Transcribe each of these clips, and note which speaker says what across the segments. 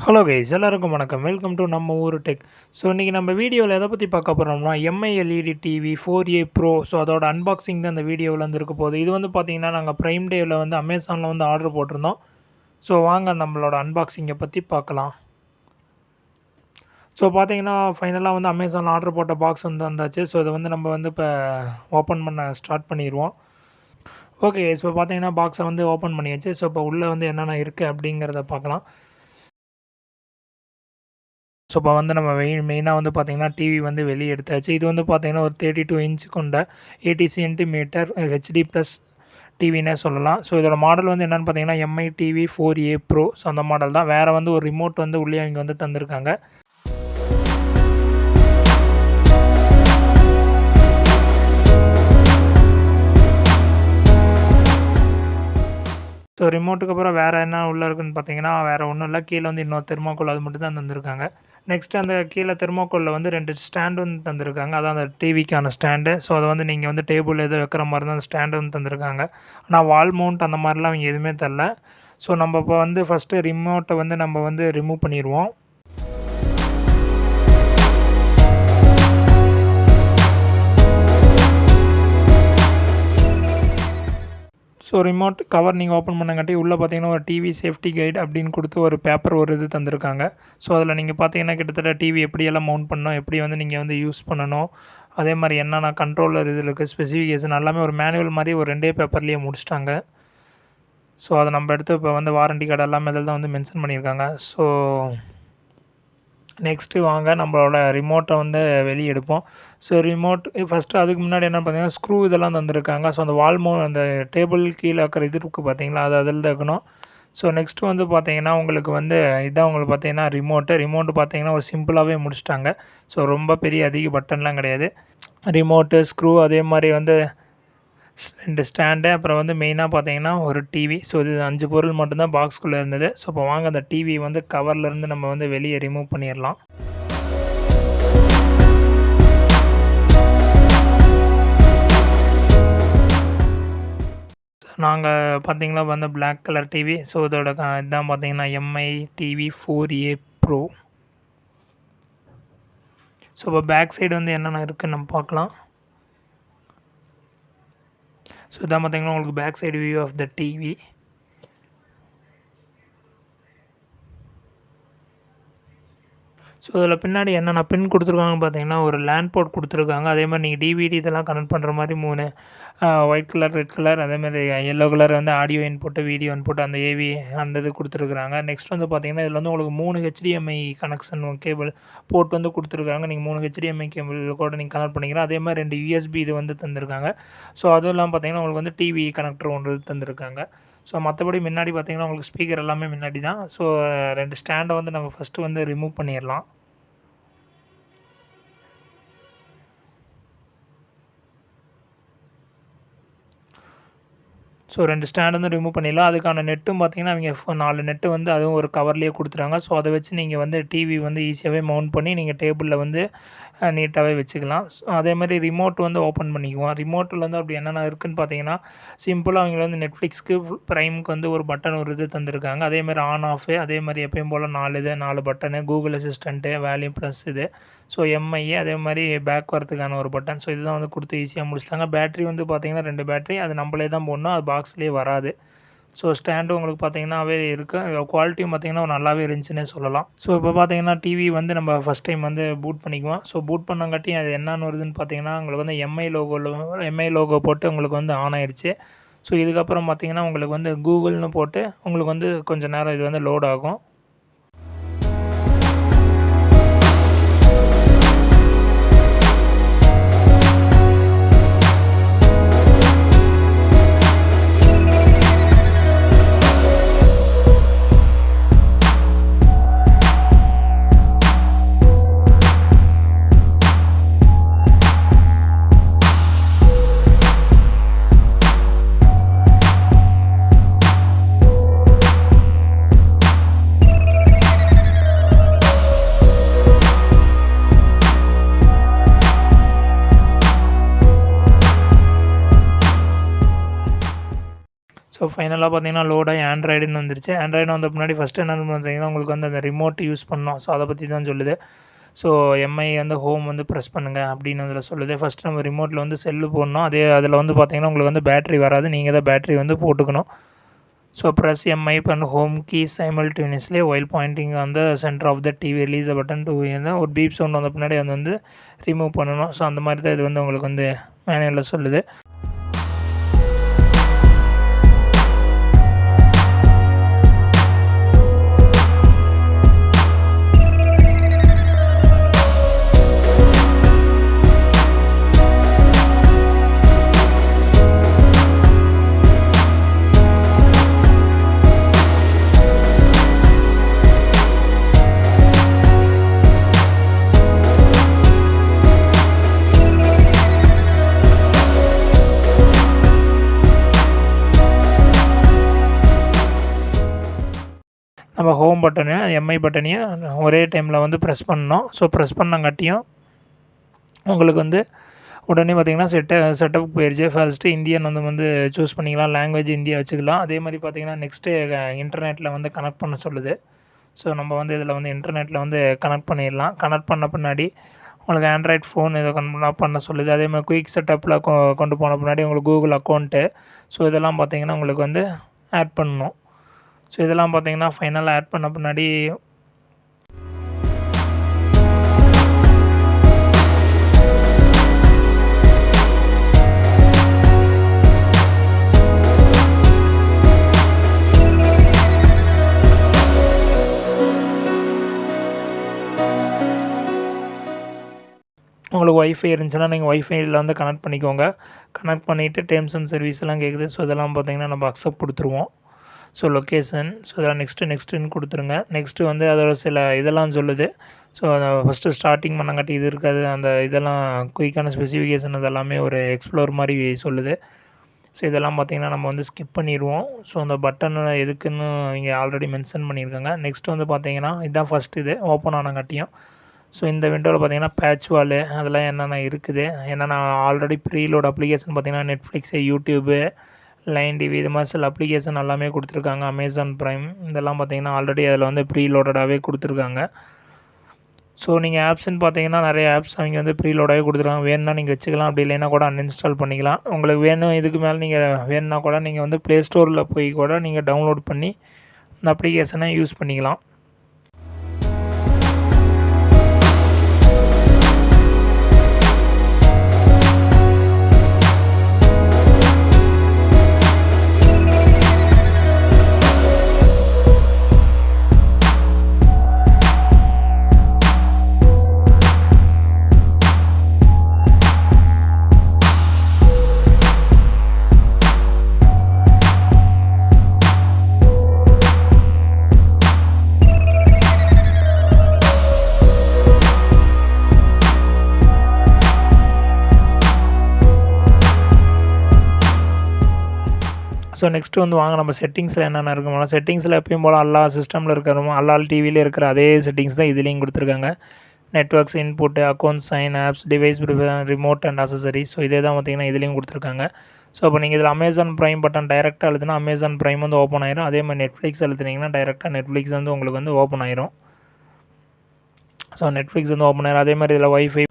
Speaker 1: Hello guys எல்லாருக்கும் வணக்கம். Welcome to நம்ம ஊர் டெக். ஸோ இன்றைக்கி நம்ம வீடியோவில் எதை பற்றி பார்க்க போகிறோம்னா Mi LED TV 4A pro. So அதோட அன்பாக்சிங் தான் இந்த வீடியோவில் வந்து இருக்க போகுது. இது வந்து பார்த்திங்கன்னா நாங்கள் ப்ரைம் டேவில் வந்து அமேசானில் வந்து ஆர்டர் போட்டிருந்தோம். ஸோ வாங்க நம்மளோட அன்பாக்சிங்கை பற்றி பார்க்கலாம். ஸோ பார்த்தீங்கன்னா ஃபைனலாக வந்து அமேசானில் ஆர்டர் போட்ட பாக்ஸ் வந்து வந்தாச்சு. ஸோ இதை வந்து நம்ம வந்து இப்போ ஓப்பன் பண்ண ஸ்டார்ட் பண்ணிடுவோம். ஓகே, ஸோ பார்த்தீங்கன்னா பாக்ஸை வந்து ஓப்பன் பண்ணியாச்சு. ஸோ இப்போ உள்ளே வந்து என்னென்ன இருக்குது அப்படிங்கிறத பார்க்கலாம். ஸோ இப்போ வந்து நம்ம மெயினாக வந்து பார்த்திங்கன்னா டிவி வந்து வெளியே எடுத்தாச்சு. இது வந்து பார்த்திங்கன்னா ஒரு 32 இன்ச் கொண்ட 80 சென்டிமீட்டர் ஹெச்டி ப்ளஸ் டிவினே சொல்லலாம். ஸோ இதோட மாடல் வந்து என்னென்னு பார்த்தீங்கன்னா Mi TV 4A pro. So அந்த மாடல் தான். வேறு வந்து ஒரு ரிமோட் வந்து உள்ளே இங்கே வந்து தந்திருக்காங்க. ஸோ ரிமோட்டுக்கு அப்புறம் வேறு என்ன உள்ளே இருக்குதுன்னு பார்த்தீங்கன்னா வேறு ஒன்றும் இல்லை. கீழே வந்து இன்னொரு தெர்மாக்கோல் அது மட்டும் தான் தந்திருக்காங்க. நெக்ஸ்ட்டு அந்த கீழே தெர்மாக்கோலில் வந்து 2 ஸ்டாண்டு வந்து தந்திருக்காங்க. அதான் அந்த டிவிக்கான ஸ்டாண்டு. ஸோ அதை வந்து நீங்கள் வந்து டேபிள் எதுவும் வைக்கிற மாதிரி தான் அந்த ஸ்டாண்டு வந்து தந்திருக்காங்க. ஆனால் வால் மவுண்ட் அந்த மாதிரிலாம் அவங்க எதுவுமே தரல. ஸோ நம்ம இப்போ வந்து ஃபஸ்ட்டு ரிமோட்டை வந்து நம்ம வந்து ரிமூவ் பண்ணிடுவோம். ஸோ ரிமோட் கவர் நீங்கள் ஓப்பன் பண்ணங்காட்டி உள்ளே பார்த்தீங்கன்னா ஒரு டிவி சேஃப்டி கைட் அப்படின்னு கொடுத்து ஒரு பேப்பர் ஒரு இது தந்திருக்காங்க. ஸோ அதில் நீங்கள் பார்த்தீங்கன்னா கிட்டத்தட்ட டிவி எப்படியெல்லாம் மவுண்ட் பண்ணணும், எப்படி வந்து நீங்கள் வந்து யூஸ் பண்ணணும், அதே மாதிரி என்னென்ன கண்ட்ரோலர் இதில் இருக்குது, ஸ்பெசிஃபிகேஷன் எல்லாமே ஒரு மேனுவல் மாதிரி ஒரு 2 பேப்பர்லேயே முடிச்சிட்டாங்க. ஸோ அதை நம்ம எடுத்து இப்போ வந்து வாரண்டி கார்டு எல்லாமே இதில் தான் வந்து மென்ஷன் பண்ணியிருக்காங்க. ஸோ நெக்ஸ்ட்டு வாங்க நம்மளோட ரிமோட்டை வந்து வெளியே எடுப்போம். ஸோ ரிமோட் ஃபஸ்ட்டு அதுக்கு முன்னாடி என்ன பார்த்தீங்கன்னா ஸ்க்ரூ இதெல்லாம் தந்துருக்காங்க. ஸோ அந்த அந்த டேபிள் கீழே இருக்கிற இது இருக்குது பார்த்தீங்களா, அது அதில் தான் இருக்கணும். ஸோ நெக்ஸ்ட்டு வந்து பார்த்தீங்கன்னா உங்களுக்கு வந்து இதான் உங்களுக்கு பார்த்தீங்கன்னா ரிமோட்டு பார்த்தீங்கன்னா ஒரு சிம்பிளாகவே முடிச்சிட்டாங்க. ஸோ ரொம்ப பெரிய அதிக பட்டன்லாம் கிடையாது. ரிமோட்டு, ஸ்க்ரூ, அதே மாதிரி வந்து 2 ஸ்டாண்டு, அப்புறம் வந்து மெயினாக பார்த்தீங்கன்னா ஒரு டிவி. ஸோ இது 5 பொருள் மட்டும்தான் பாக்ஸ்குள்ளே இருந்தது. ஸோ இப்போ வாங்க அந்த டிவி வந்து கவர்லேருந்து நம்ம வந்து வெளியே ரிமூவ் பண்ணிடலாம். நாங்கள் பார்த்தீங்கன்னா வந்து பிளாக் கலர் டிவி. ஸோ இதோட இதுதான் பார்த்தீங்கன்னா Mi TV 4A pro. So இப்போ பேக் சைடு வந்து என்னென்ன இருக்குதுன்னு நம்ம பார்க்கலாம். ஸோ இதான் பார்த்தீங்கன்னா உங்களுக்கு back side view of the TV. So இதில் பின்னாடி என்னென்ன பின் கொடுத்துருக்காங்கன்னு பார்த்தீங்கன்னா ஒரு லேண்ட் போர்ட் கொடுத்துருக்காங்க. அதே மாதிரி நீங்கள் டிவிடி இதெல்லாம் கனெக்ட் பண்ணுற மாதிரி 3 ஒயிட் கலர், ரெட் கலர், அதேமாதிரி எல்லோ கலர் வந்து ஆடியோ இன்புட்டு, வீடியோ இன்புட், அந்த ஏவி அந்த இது கொடுத்துருக்குறாங்க. நெக்ஸ்ட் வந்து பார்த்தீங்கன்னா இதில் வந்து உங்களுக்கு 3 HDMI கனெக்ஷன் கேபிள் போர்ட் வந்து கொடுத்துருக்காங்க. நீங்கள் 3 HDMI கேபிள் கூட நீங்கள் கனெக்ட் பண்ணிக்கலாம். அதே மாதிரி 2 USB இது வந்து தந்திருக்காங்க. ஸோ அதுவும் இல்லாமல் பார்த்தீங்கன்னா உங்களுக்கு வந்து டிவி கனெக்டர் ஒன்று தந்திருக்காங்க. ஸோ மற்றபடி முன்னாடி பார்த்தீங்கன்னா உங்களுக்கு ஸ்பீக்கர் எல்லாமே முன்னாடி தான். ஸோ 2 ஸ்டாண்டை வந்து நம்ம ஃபஸ்ட்டு வந்து ரிமூவ் பண்ணிடலாம். ஸோ 2 ஸ்டாண்ட் வந்து ரிமூவ் பண்ணிடலாம். அதுக்கான நெட்டும் பார்த்தீங்கன்னா அவங்க 4 நெட்டு வந்து அதுவும் ஒரு கவர்லேயே கொடுத்துறாங்க. ஸோ அதை வச்சு நீங்கள் வந்து டிவி வந்து ஈஸியாகவே மவுண்ட் பண்ணி நீங்கள் டேபிளில் வந்து நீட்டாகவே வச்சுக்கலாம். ஸோ அதே மாதிரி ரிமோட் வந்து ஓப்பன் பண்ணிக்குவோம். ரிமோட்டில் வந்து அப்படி என்னென்ன இருக்குதுன்னு பார்த்தீங்கன்னா சிம்பிளாக அவங்க வந்து நெட்ஃப்ளிக்ஸ்க்கு, ப்ரைமுக்கு வந்து ஒரு பட்டன் ஒரு இது தந்திருக்காங்க. அதேமாதிரி ஆன் ஆஃபு, அதே மாதிரி எப்பயும் போல் 4 பட்டனு, கூகுள் அசிஸ்டண்ட்டு, வேல்யூம் ப்ளஸ் இது. ஸோ எம்ஐ, அதே மாதிரி பேக் வரதுக்கான ஒரு பட்டன். ஸோ இதுதான் வந்து கொடுத்து ஈஸியாக முடிச்சிட்டாங்க. பேட்ரி வந்து பார்த்தீங்கன்னா 2 பேட்ரி, அது நம்மளே தான் போடணும், அது பாக்ஸ்லேயே வராது. ஸோ ஸ்டாண்டு உங்களுக்கு பார்த்தீங்கன்னாவே இருக்குது. குவாலிட்டியும் பார்த்தீங்கன்னா நல்லாவே இருந்துச்சுன்னே சொல்லலாம். ஸோ இப்போ பார்த்தீங்கன்னா டிவி வந்து நம்ம ஃபஸ்ட் டைம் வந்து பூட் பண்ணிக்குவோம். ஸோ பூட் பண்ணங்காட்டி அது என்னென்னு வருதுன்னு பார்த்தீங்கன்னா உங்களுக்கு வந்து எம்ஐ லோகோ போட்டு உங்களுக்கு வந்து ஆன் ஆயிடுச்சு. ஸோ இதுக்கப்புறம் பார்த்தீங்கன்னா உங்களுக்கு வந்து கூகுள்னு போட்டு உங்களுக்கு வந்து கொஞ்சம் நேரம் இது வந்து லோட் ஆகும். ஃபைனலாக பார்த்தீங்கன்னா லோடாகி ஆண்ட்ராய்டுன்னு வந்துருச்சு. ஆண்ட்ராய்டு வந்த பின்னாடி ஃபஸ்ட்டு என்னென்னு பார்த்தீங்கன்னா உங்களுக்கு வந்து அந்த ரிமோட் யூஸ் பண்ணணும். ஸோ அதை பற்றி தான் சொல்லுது. ஸோ எம்ஐ வந்து ஹோம் வந்து ப்ரெஸ் பண்ணுங்கள் அப்படின்னு அதில் சொல்லுது. ஃபஸ்ட்டு நம்ம ரிமோட்டில் வந்து செல்லு போடணும். அதில் வந்து பார்த்தீங்கன்னா உங்களுக்கு வந்து பேட்ரி வராது. நீங்கள் தான் பேட்ரி வந்து போட்டுக்கணும். So press MI and home key simultaneously while pointing on the centre of the TV release button to ஒரு பீப் சவுண்ட் வந்த பின்னாடி அது வந்து ரிமூவ் பண்ணணும். ஸோ அந்த மாதிரி தான் இது வந்து உங்களுக்கு வந்து மேனுவலில் சொல்லுது. நம்ம ஹோம் பட்டனையும் எம்ஐ பட்டனையும் ஒரே டைமில் வந்து ப்ரெஸ் பண்ணணும். ஸோ ப்ரெஸ் பண்ணங்காட்டியும் உங்களுக்கு வந்து உடனே பார்த்திங்கன்னா செட்டப் போயிடுச்சு. ஃபர்ஸ்ட்டு இந்தியன் வந்து சூஸ் பண்ணிக்கலாம். லாங்குவேஜ் இந்தியா வச்சுக்கலாம். அதே மாதிரி பார்த்திங்கன்னா நெக்ஸ்ட்டு இன்டர்நெட்டில் வந்து கனெக்ட் பண்ண சொல்லுது. ஸோ நம்ம வந்து இதில் வந்து இன்டர்நெட்டில் வந்து கனெக்ட் பண்ணிடலாம். கனெக்ட் பண்ண பின்னாடி உங்களுக்கு ஆண்ட்ராய்ட் ஃபோன் இதை பண்ண சொல்லுது. அதே மாதிரி குயிக் செட்டப்பில் கொண்டு போன பின்னாடி உங்களுக்கு கூகுள் அக்கௌண்ட்டு, ஸோ இதெல்லாம் பார்த்திங்கன்னா உங்களுக்கு வந்து ஆட் பண்ணணும். ஸோ இதெல்லாம் பார்த்திங்கன்னா ஃபைனலாக ஆட் பண்ண பின்னாடி உங்களுக்கு ஒய்ஃபை இருந்துச்சுன்னா நீங்கள் ஒய்ஃபையில் வந்து கனெக்ட் பண்ணிக்கோங்க. கனெக்ட் பண்ணிவிட்டு டேர்ம்ஸ் அண்ட் சர்வீஸ்லாம் கேட்குது. ஸோ இதெல்லாம் பார்த்திங்கன்னா நம்ம அக்செப்ட் கொடுத்துருவோம். ஸோ லொக்கேஷன், ஸோ இதெல்லாம் நெக்ஸ்ட்டுன்னு கொடுத்துருங்க. நெக்ஸ்ட்டு வந்து அதோட சில இதெல்லாம் சொல்லுது. ஸோ அதை ஃபஸ்ட்டு ஸ்டார்டிங் பண்ணங்காட்டி இது இருக்காது. அந்த இதெல்லாம் குயிக்கான ஸ்பெசிஃபிகேஷன் அதெல்லாமே ஒரு எக்ஸ்ப்ளோர் மாதிரி சொல்லுது. ஸோ இதெல்லாம் பார்த்திங்கன்னா நம்ம வந்து ஸ்கிப் பண்ணிடுவோம். ஸோ அந்த பட்டன் எதுக்குன்னு இங்கே ஆல்ரெடி மென்ஷன் பண்ணியிருக்காங்க. நெக்ஸ்ட் வந்து பார்த்திங்கன்னா இதுதான் ஃபஸ்ட் இது ஓப்பன் ஆனங்காட்டியும். ஸோ இந்த விண்டோவில் பார்த்திங்கன்னா பேட்ச் வாலு அதெல்லாம் என்னென்ன இருக்குது, என்னென்ன ஆல்ரெடி ப்ரீலோட் அப்ளிகேஷன் பார்த்திங்கன்னா நெட்ஃப்ளிக்ஸு, யூடியூபு, லைன் டிவி இது மாதிரி சில அப்ளிகேஷன் எல்லாமே கொடுத்துருக்காங்க. அமேசான் ப்ரைம் இதெல்லாம் பார்த்திங்கன்னா ஆல்ரெடி அதில் வந்து ப்ரீலோடடாகவே கொடுத்துருக்காங்க. ஸோ நீங்கள் ஆப்ஸ்ன்னு பார்த்தீங்கன்னா நிறைய ஆப்ஸ் அவங்க வந்து ப்ரீலோடாகவே கொடுத்துருக்காங்க. வேணும்னா நீங்கள் வச்சுக்கலாம். அப்படி இல்லைன்னா கூட அன்இன்ஸ்டால் பண்ணிக்கலாம். உங்களுக்கு வேணும் இதுக்கு மேலே நீங்கள் வேணும்னா கூட நீங்கள் வந்து ப்ளே ஸ்டோரில் போய் கூட நீங்கள் டவுன்லோட் பண்ணி இந்த அப்ளிகேஷனை யூஸ் பண்ணிக்கலாம். ஸோ நெக்ஸ்ட்டு வந்து வாங்க நம்ம செட்டிங்ஸில் என்னென்ன இருக்குமோ செட்டிங்ஸில் எப்பயும் போல் எல்லா சிஸ்டமில் இருக்கிறமோ எல்லா டிவியில் இருக்கிற அதே செட்டிங்ஸ் தான் இதுலேயும் கொடுத்துருக்காங்க. Networks, input, accounts, sign, apps, device, remote and accessory. So இதே தான் பார்த்திங்கன்னா இதுலேயும் கொடுத்துருக்காங்க. ஸோ அப்போ நீங்கள் இதில் அமேசான் ப்ரைம் பட்டன் டைரெக்டாக அழுத்தினா அமேசான் ப்ரைம் வந்து ஓப்பன் ஆயிரும். அதே மாதிரி நெட்ஃப்ளிக்ஸ் அழுத்தினீங்கன்னா டைரெக்டாக நெட்ஃப்ளிக்ஸ் வந்து உங்களுக்கு வந்து ஓப்பன் ஆயிரும். ஸோ நெட்ஃப்ளிக்ஸ் வந்து ஓப்பன் ஆயிரும். அதே மாதிரி இதில் ஒய்ஃபை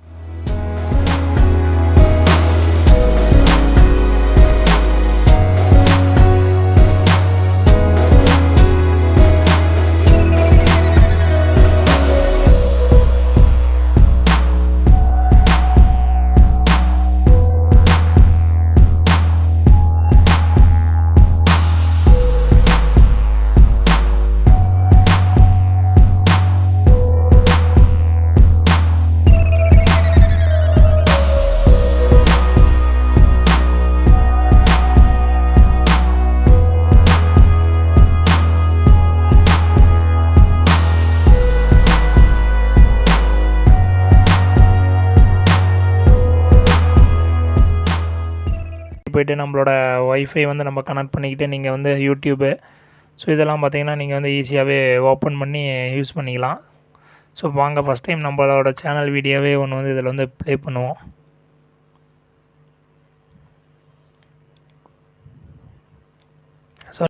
Speaker 1: போய்ட்டு நம்மளோட ஒய்ஃபை வந்து நம்ம கனெக்ட் பண்ணிக்கிட்டு நீங்கள் வந்து யூடியூபு ஸோ இதெல்லாம் பார்த்திங்கன்னா நீங்கள் வந்து ஈஸியாகவே ஓப்பன் பண்ணி யூஸ் பண்ணிக்கலாம். ஸோ வாங்க ஃபஸ்ட் டைம் நம்மளோட சேனல் வீடியோவே ஒன்று வந்து இதில் வந்து ப்ளே பண்ணுவோம். ஸோ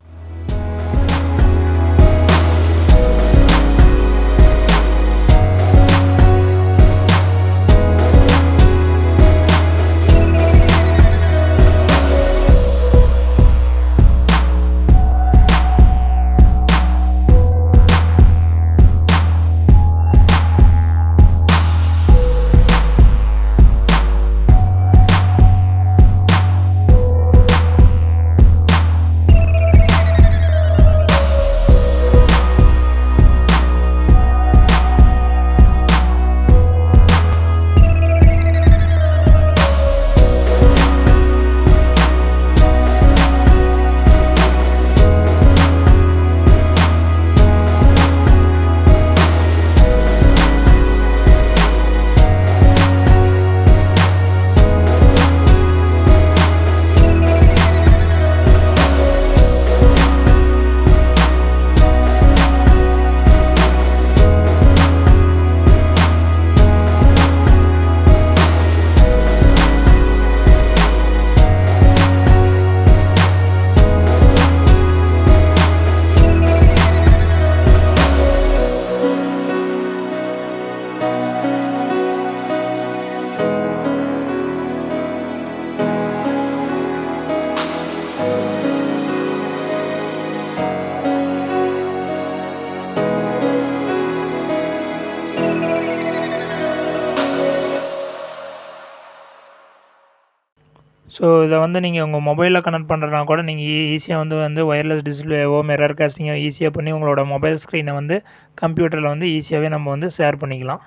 Speaker 1: ஸோ இதை வந்து நீங்கள் உங்கள் மொபைலில் கனெக்ட் பண்ணுறனா கூட நீங்கள் ஈஸியாக வந்து ஒயர்லெஸ் டிஸ்பிளேவோ மிரர் காஸ்டிங்கோ ஈஸியாக பண்ணி உங்களோட மொபைல் ஸ்க்ரீனை வந்து கம்ப்யூட்டரில் வந்து ஈஸியாகவே நம்ம வந்து ஷேர் பண்ணிக்கலாம்.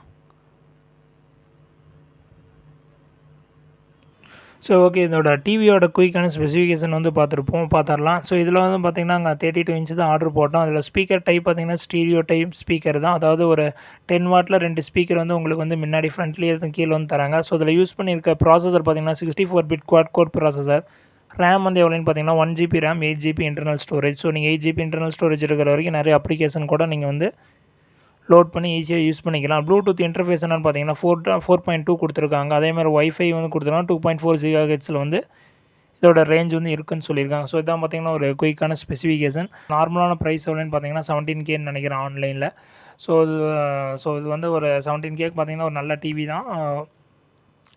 Speaker 1: ஸோ ஓகே, இதோட டிவியோட குயிக்கான ஸ்பெசிஃபிகேஷன் வந்து பார்த்துடலாம். ஸோ இதில் வந்து பார்த்திங்கன்னா நாங்கள் 32 இன்ச்சு தான் ஆர்டர் போட்டோம். அதில் ஸ்பீக்கர் டைப் பார்த்திங்கன்னா ஸ்டீரியோ டைப் ஸ்பீக்கர் தான். அதாவது ஒரு 10 வாட்டில் 2 ஸ்பீக்கர் வந்து உங்களுக்கு வந்து முன்னாடி ஃப்ரண்ட்லேயே கீழே வந்து தராங்க. ஸோ இதில் யூஸ் பண்ணியிருக்க ப்ராசஸர் பார்த்திங்கன்னா 64 bit quad core processor. RAM வந்து எவ்வளோன்னு பார்த்தீங்கன்னா 1 GB RAM, 8 GB internal storage. So நீங்கள் 8 GB இன்டர்னல் ஸ்டோரேஜ் இருக்கிற வரைக்கும் நிறைய அப்ளிகேஷன் கூட நீங்கள் வந்து லோட் பண்ணி ஈஸியாக யூஸ் பண்ணிக்கலாம். ப்ளூடூத் இன்டர்ஃபேஸ் என்னென்னு பார்த்தீங்கன்னா 4.2 கொடுத்துருக்காங்க. அதேமாதிரி ஒய்ஃபை வந்து கொடுத்துருக்காங்க. 2.4 GHz வந்து இதோட ரேஞ்ச் வந்து இருக்குன்னு சொல்லியிருக்காங்க. ஸோ இதான் பார்த்தீங்கன்னா ஒரு குயிக்கான ஸ்பெசிஃபிகேஷன். நார்மலான ப்ரைஸ் எவ்வளோன்னு பார்த்தீங்கன்னா 17Kன்னு நினைக்கிறேன் ஆன்லைனில். இது வந்து ஒரு 17Kக்கு பார்த்தீங்கன்னா ஒரு நல்ல டிவி தான்.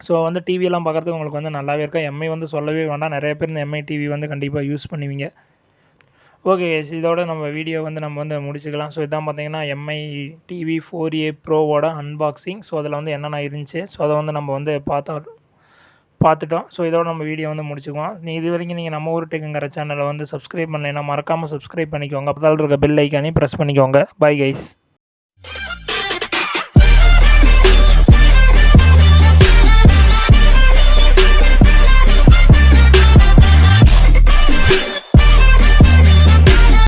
Speaker 1: ஸோ வந்து டிவியெல்லாம் பார்க்குறதுக்கு உங்களுக்கு வந்து நல்லாவே இருக்கும். எம்ஐ வந்து சொல்லவே வேண்டாம். நிறைய பேர் இந்த எம்ஐ டிவி வந்து கண்டிப்பாக யூஸ் பண்ணுவீங்க. ஓகே கைஸ், இதோட நம்ம வீடியோ வந்து நம்ம வந்து முடிச்சுக்கலாம். ஸோ இதான் பார்த்தீங்கன்னா எம்ஐ டிவி 4A ப்ரோவோட அன்பாக்சிங். ஸோ அதில் வந்து என்னென்ன இருந்துச்சு, ஸோ அதை வந்து நம்ம வந்து பார்த்துட்டோம். ஸோ இதோட நம்ம வீடியோ வந்து முடிச்சுக்குவோம். இது வரைக்கும் நீங்கள் நம்ம ஊர் டெக்குங்கிற சேனலை வந்து சப்ஸ்கிரைப் பண்ணலைன்னா மறக்காமல் சப்ஸ்கிரைப் பண்ணிக்கோங்க. அப்போ தான் இருக்க பெல் ஐக்கானே ப்ரெஸ் பண்ணிக்கோங்க. Bye guys.